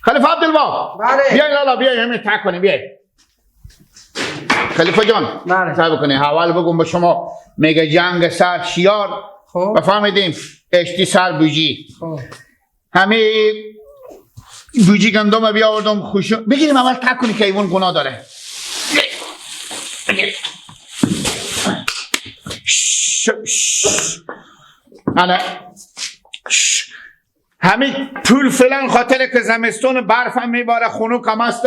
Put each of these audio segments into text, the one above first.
خلیفه عبدالبا، بیاین لالا، بیاین همین تک کنیم، بیاین. خلیفه جان، صبر کنید، حوال بگم به شما. میگه جنگ سر شیار و فهمیدیم اشتی سر بوجی. همه بوجی گندم بیاوردم خوشو بگیریم اول تک کنی که ایوان گناه داره. انا همین پول فلان خاطر که زمستون برف هم میباره خونو کم است.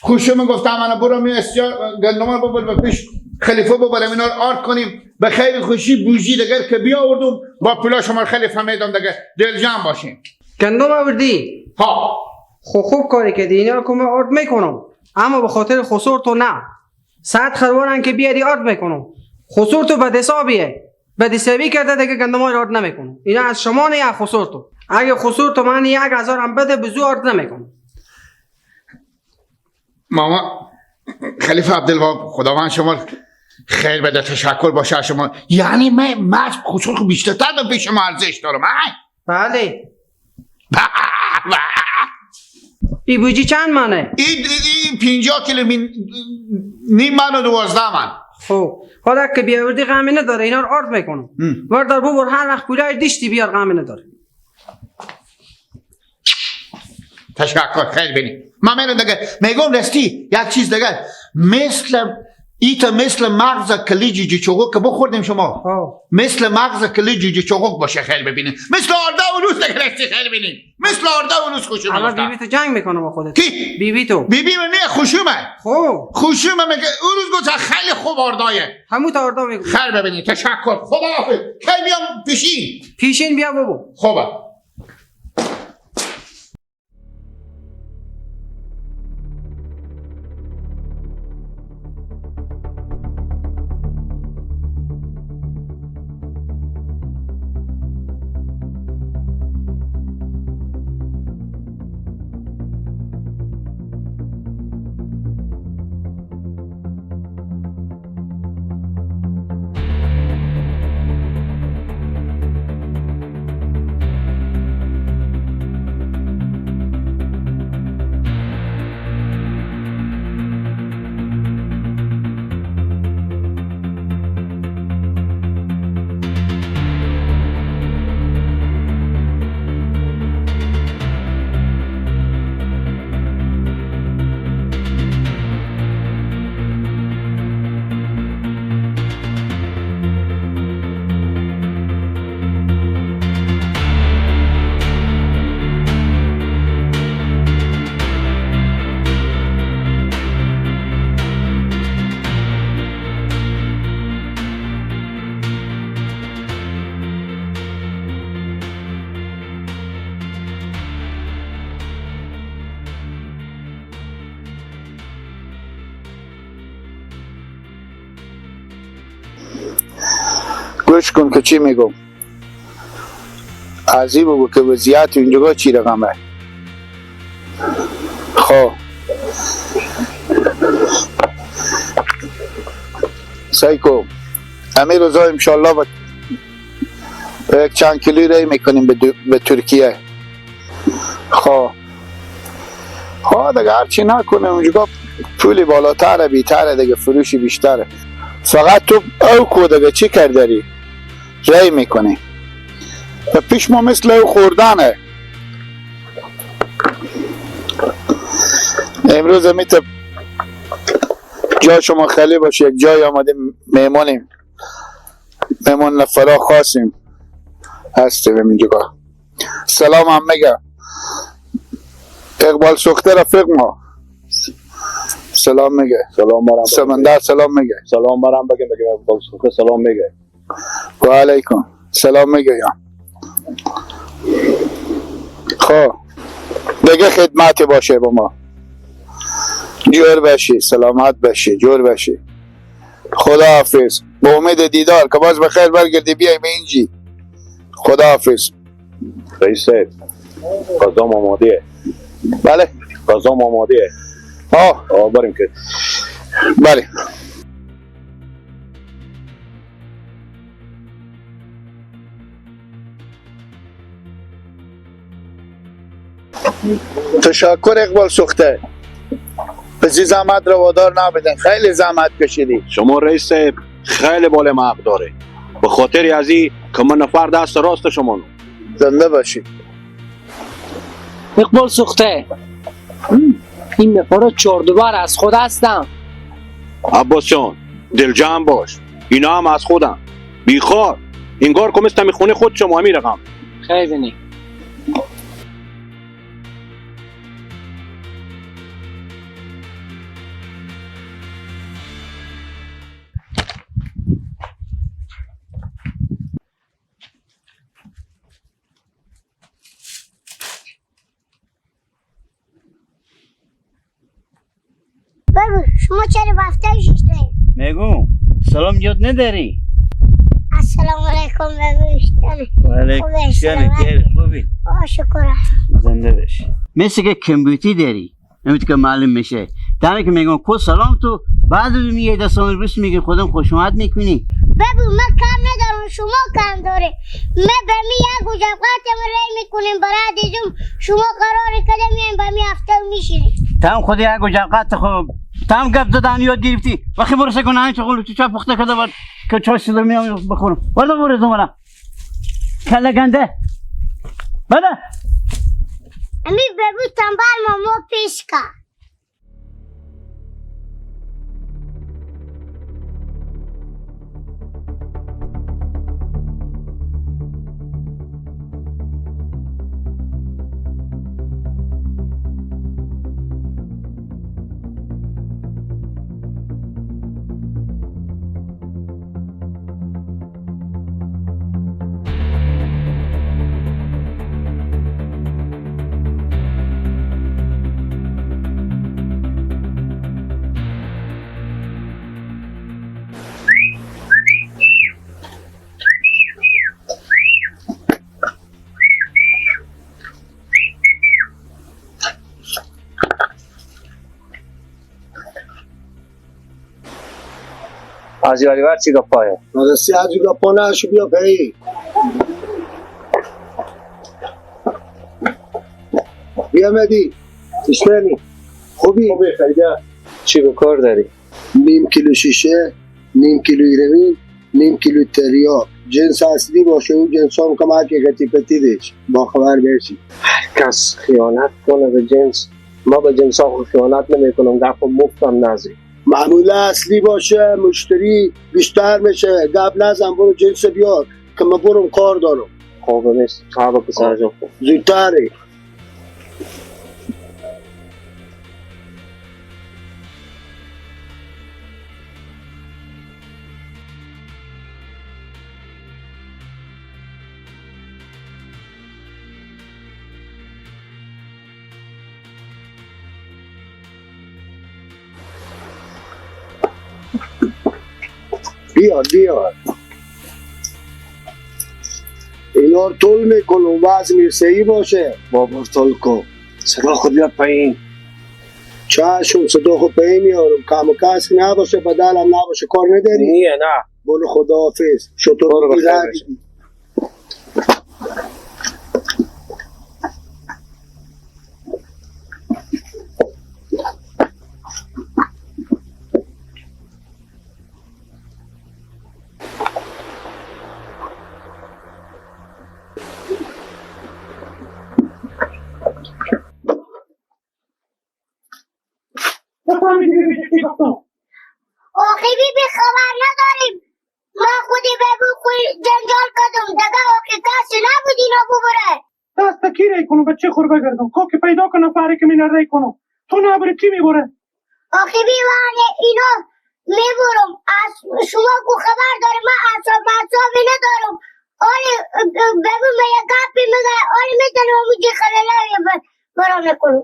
خوشو گفتم انا برو می استیار گندم ببر و پیش خلیفه ببرم اینا رو آرد کنیم به خیر خوشی بوجی دگر که بیاوردم با پولا شما خلیفه میدم دیگه دل جمع باشین. گندم آوردی؟ ها. خوب کاری کردی، اینا رو که من آرد میکنم اما به خاطر خسور تو نه. 100 خروارن که بیاری آرد میکنم. خسور تو بد حسابیه، بد حسابی کرده دیگه گندم آرد نمیکنم. اینا از شما نه یا خسور تو. اگه خسور تو من 1000 هم بده بزو آرد نمیکنم. ماما خلیفه عبدالوهاب خداوند شما خیر بده، تشکر باشه شما. یعنی من خسور رو بیشتر دادم پیش شما ارزش دارم. بله. ای بوجی چند منه؟ این 50 کیلو نیم من و 12 من. خب حالا که بیاوردی غمی نداره، اینا رو آرد میکنم. بردار ببر هر وقت پولای دیشتی بیار غمی نداره. تشکر، خیر بینی. من میرم دیگه میگم راستی یک چیز دیگه مثل مغز کلی جوجه چوغک که بخوردیم شما. مثل مغز کلی جوجه چوغک باشه خیر ببینیم. مثل آرده و روز دیگه راستی خیر بینیم. مثل آرده و روز خوشومه. اما بیبی تو جنگ میکنه با خودت. کی؟ بیبی تو. بیبی من نه خوشومه. خوب. خوشومه میگه اون روز گفت خیلی خوب آردایه. همون تا آردا میگه. خیر ببینید، تشکر. خداحافظ. کی بیام پیشین بیا بابا. خوبه. گوش کن که چی میگم. عزیب بگو که وضعیت اینجا چی رقمه. خب سایکو همین روزا انشالله یک چند کیلویی رای میکنیم به ترکیه. خب دیگه هرچی نکنیم اونجا پولی بالاتره بیتره دیگه، فروشی بیشتره. فقط تو او کو دیگه چی کرداری رای میکنی و پیش ما مثل او خوردنه. امروز میتونم جای شما خالی باشه، یک جای آمدیم میمونیم، میمون نفرا خواستیم هستیم اینجا. سلام هم میگه اقبال سخته رفیق ما سلام میگه. سلام برام سمندر سلام میگه. سلام برام بگه اقبال سخته سلام میگه. و علیکم سلام میگه. یا خب دیگه خدمت باشه با ما. جور باشی، سلامت باشی، جور باشی. خداحافظ. به امید دیدار که باز بخیر برگردی بیای به اینجی. خداحافظ. رئیس صاحب غذام آماده. بله. غذام آماده. بریم که. بله. تشکر اقبال سوخته. بزی زحمت روادار نبودن، خیلی زحمت کشیدی. شما رئیس صاحب خیلی بال ما حق داره. به خاطر ازی که من نفر دست راست شما نو. زنده باشی. اقبال سوخته، این مقدار 4 دوبار از خود هستم. عباس جان دل جمع باش، اینا هم از خودم. بیخار انگار که مثل خونه خود شما همی رقم. خیلی نیک. بگو شما چرا وقتا شدید؟ میگو سلام یاد نداری؟ السلام علیکم بگو وعلیکم السلام خیر خوبی؟ شکر. زنده باشی. مثل که کمبیوتی داری نمیتونی که معلوم میشه. دمی که میگم کو سلام تو بعد میگه دست روز میگه خودم خوش اومد میکنی. بگو من کم ندارم شما کم داره. من به می یک وجبات رای میکنیم برای دیجم شما قرار کده میایم به می هفته میشینیم. تام خودی یک وجبات خوب تام گپ زدن یاد گرفتی. وقتی برسه کنه چه قولو چا پخته کرده بود که چای سیدر میام بخورم. ولی برو زمان. کله گنده. بده. امی بگو تنبال مامو پیش که. حاجی علیور چی گپایه؟ راستی حاجی گپا نشو بیا پی. بیا مدی تشتنی خوبی؟ خیلی چی به کار داری؟ نیم کیلو شیشه، نیم کیلو ایروین، نیم کیلو تریاک. جنس اصلی باشه اون جنس هم کمک گتی پتی دیش با خبر بشی. کس خیانت کنه به جنس، ما به جنس ها خیانت نمی کنم. گپ مفتم نزی. معموله اصلی باشه مشتری بیشتر میشه. گپ نزن برو جنس بیار که من برم کار دارم. خوب نیست صاحب پسر جان. زودتری. بیار اینا رو طول میکنم وزن صحیح باشه. بابا طول کن. صدا خود بیاد پایین. چشم صدا خود پایین میارم. کم و کسک نباشه بدل هم نباشه. کار نداری؟ نیه نه. برو خداحافظ. شطور برو بخیر بیدر باشه. آخی بی خبر نداریم. ما خودی بگو خوی جنجال کدوم دگه آخی کسی نبود اینا ببره. دست کی ری کنم بچه خور بگردم که پیدا کنم فاره که من ری کنم. تو نبری کی میبره؟ آخی بی وانه اینا میبرم. از شما کو خبر داریم. من اصابی ندارم. آره بگو من یک گپی میگه. آره میتونم اونجی خلاله برا میکنم.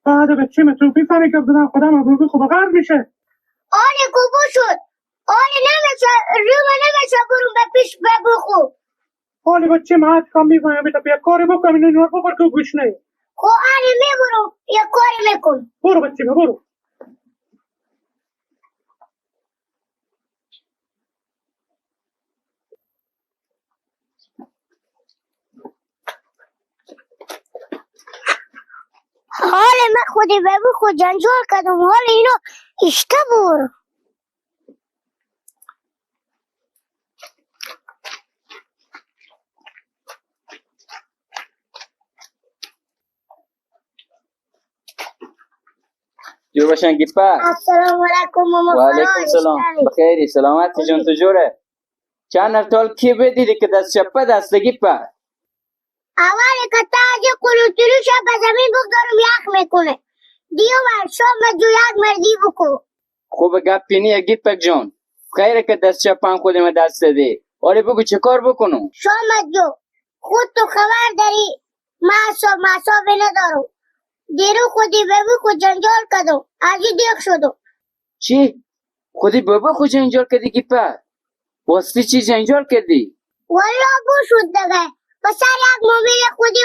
بعد بچه تو بیفهمی که زدن خودم ابروی خوب غرب میشه. آره گوبو شد. آره نمیشه روم نمیشه برون به پیش ببخو. حالی بچه من کام میفهمم بیتا بیا کاری بکنم اینو نور ببر که گوش نه. خو آره میبرم یه کاری میکن. برو بچه برو. حال من خودی ببخو جنجال کردم حال اینو اشته برو. جور باشن گیپا. السلام علیکم ماما. و علیکم سلام. بخیری سلامتی جون تو جوره. چند ارتال کی بدیدی که دست چپه دست گیپا. اولی که تاج قلوتلوش به زمین بگذارم یخ میکنه. دیو شام جو یک مردی بکن. خوب گپی نیه گیپک جون. خیره که دست چپم خودم دست دادی. ولی بگو چه کار بکنم. شام جو خود تو خبر داری. معصابی ندارم. دیرو خودی ببی خود جنجال کردم. ازی دیخ شدم. چی؟ خودی بابا خود جنجال کردی گیپا؟ واسطی چی جنجال کردی؟ والا بو شد دیگه. بسر یک موبیل خودی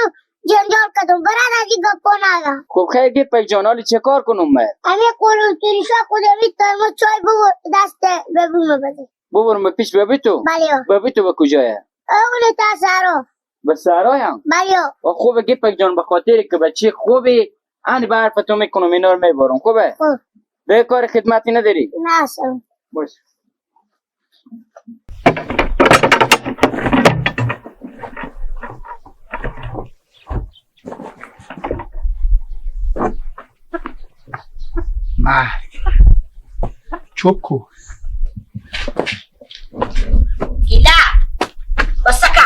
جنجال کردم. برای ازی گپا نگم. خب خیر گیپک جان حالی چه کار کنم من؟ همه قلوتلوش خودی می ترمو چای بگو دست ببی بده. ببرم به پیش ببی تو؟ بله. ببی تو به کجایه؟ اونه تا سارا. به سرایم؟ بله. و خوبه گیپک جان به خاطری که بچه خوبی آنی به حرف تو میکنم اینا رو میبارم خوبه؟ خوب. به کار خدمتی نداری؟ نه اصلا. باش. مرگ چوب کو گیلا بسکا.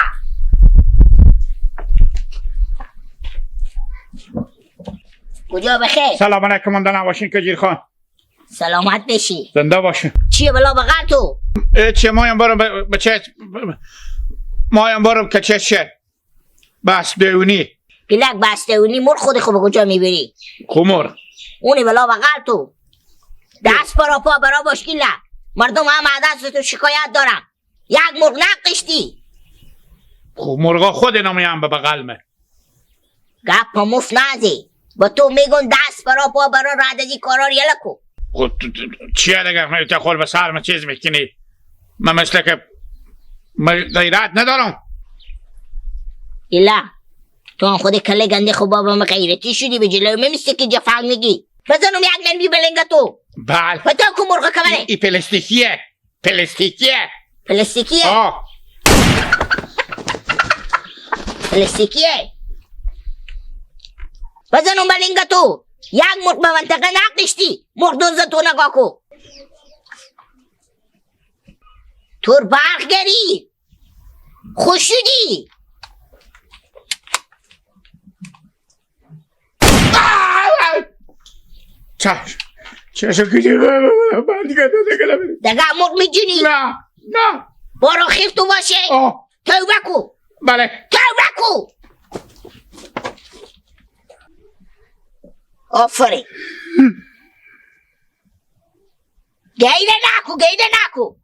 کجا بخیر؟ سلام علیکم مندن واشین کجیر خان. سلامت بشی. زنده باشین. چیه بلا بغل تو؟ چه مایم برم بچه مایم برم که چه شد بس بیونی گیلک بسته اونی مر خود خوب کجا میبری؟ خمور اونی بلا بغل تو. دست برا پا برا باش گیلک. مردم هم عدست تو شکایت دارم. یک مرغ نقشتی. مرغا خود نمیم به بغلمه. گپ پا مف نازی. با تو میگن دست برا پا برا رددی کارار یلکو. خود چیه دیگه من تا خول به سرم چیز میکنی. من مثل که غیرت ندارم. گیلک تو هم خود کله گنده خوب بابا ما غیرتی شدی به جلوی میمیستی که جفنگ میگی. بزنم یک منبی بلنگا تو. بله. و تو که مرغ کمره. ای پلاستیکیه. پلاستیکیه. پلاستیکیه؟ آه. پلاستیکیه؟ بزنم بلنگا تو. یک مرغ به منطقه نقشتی. مرغ دوزه تو نگاه کو. تور برخگری. خوش شدی. چشم کجی من دیگه دگه مرغ میجونی؟ نه برو خیف تو باشه. توبه کو. بله توبه کو. آفرین. گیده نکو.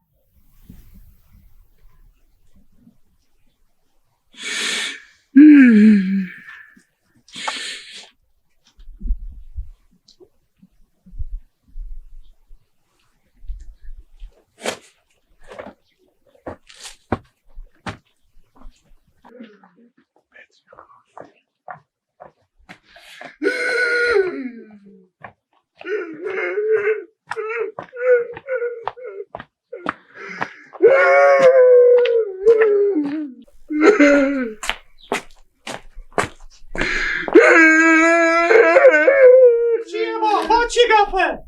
چیه با چی گفه؟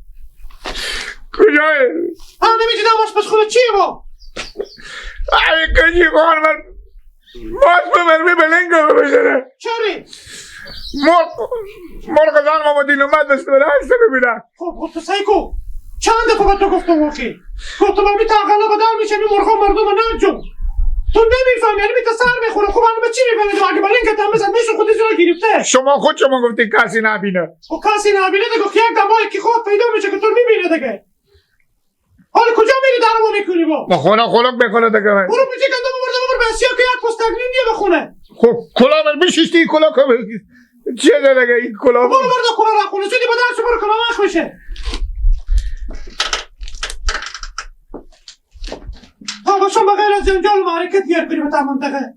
کجای؟ نمیتونم باش پس خود چیه با؟ ای کجی خان من باش به مرمی بلنگا ببینه. چری؟ مرغ زن مامدین اومد بست بله هسته ببینم. خب تو سیکو چند دفعه با تو گفتم واقعی گفتم امی تاقلا بدل میشه می مرغا مردم نجون تو نمیفهمی یعنی میتا سر بخوره خب من چی میفهمی تو اگه برای اینکه تم بزن میشه خودش رو گرفته شما خود شما گفتی کسی نبینه خب کسی نبینه دیگه یک دمایی که خود پیدا میشه که تو میبینه دیگه حالا کجا میری درمو میکنی با ما خونه خلق بکنه دیگه برو پیچه کندم ببر به سیا که یک پستگنی نیه بخونه خب کلا من بشیستی کلا که چیه دیگه این کلا برو برو کلا نخونه سودی با درس برو کلا مخ میشه ها باشم بغیر از جنجال و حرکت گیر کنی به تا منطقه